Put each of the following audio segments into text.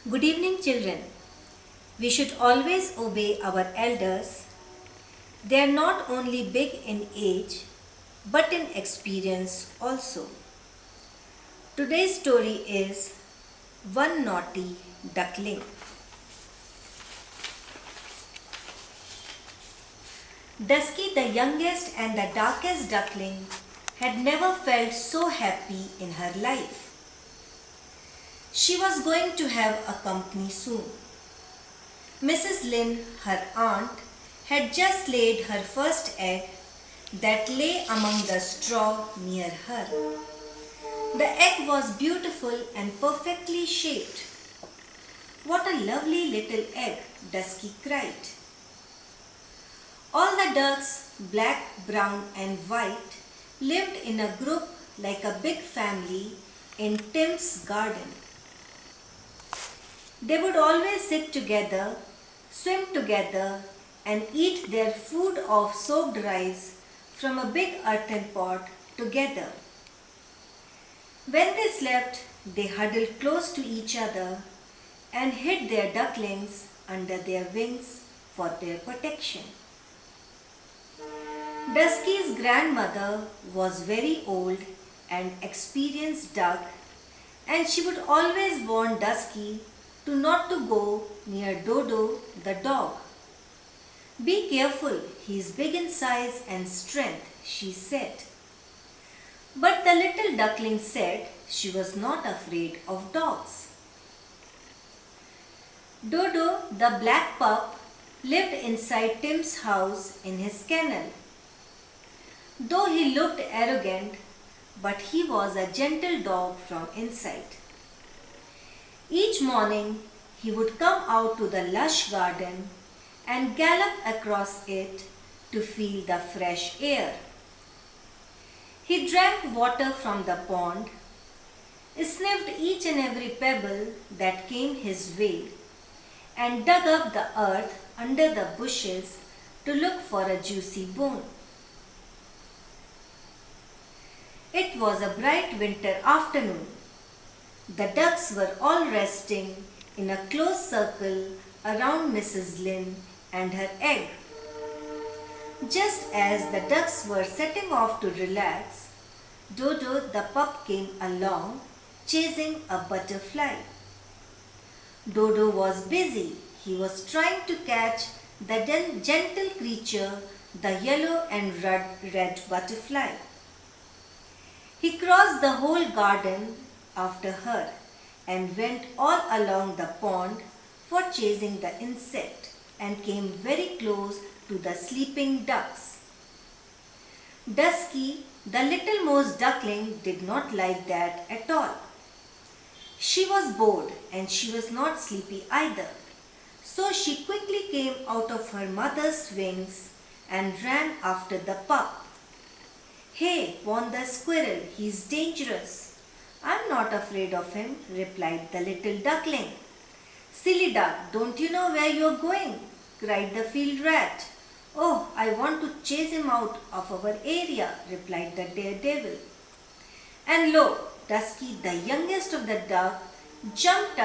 Good evening, children. We should always obey our elders. They are not only big in age, but in experience also. Today's story is One Naughty Duckling. Dusky, the youngest and the darkest duckling, had never felt so happy in her life. She was going to have a company soon. Mrs. Lynn, her aunt, had just laid her first egg that lay among the straw near her. The egg was beautiful and perfectly shaped. "What a lovely little egg," Dusky cried. All the ducks, black, brown and white, lived in a group like a big family in Tim's garden. They would always sit together, swim together and eat their food of soaked rice from a big earthen pot together. When they slept, they huddled close to each other and hid their ducklings under their wings for their protection. Dusky's grandmother was very old and experienced duck, and she would always warn Dusky to not to go near Dodo the dog. "Be careful, he is big in size and strength," she said. But the little duckling said she was not afraid of dogs. Dodo, the black pup, lived inside Tim's house in his kennel. Though he looked arrogant, but he was a gentle dog from inside. Each morning, he would come out to the lush garden and gallop across it to feel the fresh air. He drank water from the pond, sniffed each and every pebble that came his way, and dug up the earth under the bushes to look for a juicy bone. It was a bright winter afternoon. The ducks were all resting in a close circle around Mrs. Lynn and her egg. Just as the ducks were setting off to relax, Dodo the pup came along chasing a butterfly. Dodo was busy. He was trying to catch the gentle creature, the yellow and red butterfly. He crossed the whole garden after her and went all along the pond for chasing the insect and came very close to the sleeping ducks. Dusky, the littlemost duckling, did not like that at all. She was bored and she was not sleepy either, so she quickly came out of her mother's wings and ran after the pup. "Hey," warned the squirrel, "he's dangerous." "I'm not afraid of him," replied the little duckling. "Silly duck, don't you know where you're going?" cried the field rat. "Oh, I want to chase him out of our area," replied the daredevil. And lo, Dusky, the youngest of the duck, jumped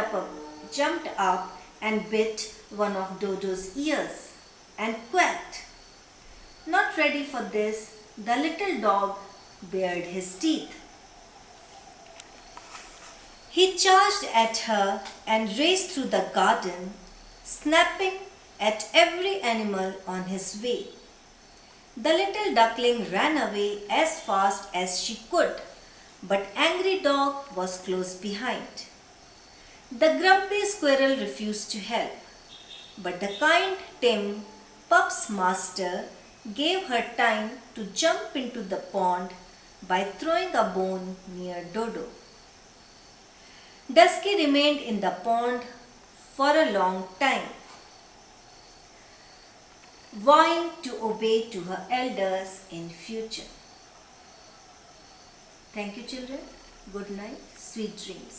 up and bit one of Dodo's ears and quacked. Not ready for this, the little dog bared his teeth. He charged at her and raced through the garden, snapping at every animal on his way. The little duckling ran away as fast as she could, but Angry Dog was close behind. The grumpy squirrel refused to help, but the kind Tim, Pup's master, gave her time to jump into the pond by throwing a bone near Dodo. Dusky remained in the pond for a long time, vowing to obey to her elders in future. Thank you, children. Good night. Sweet dreams.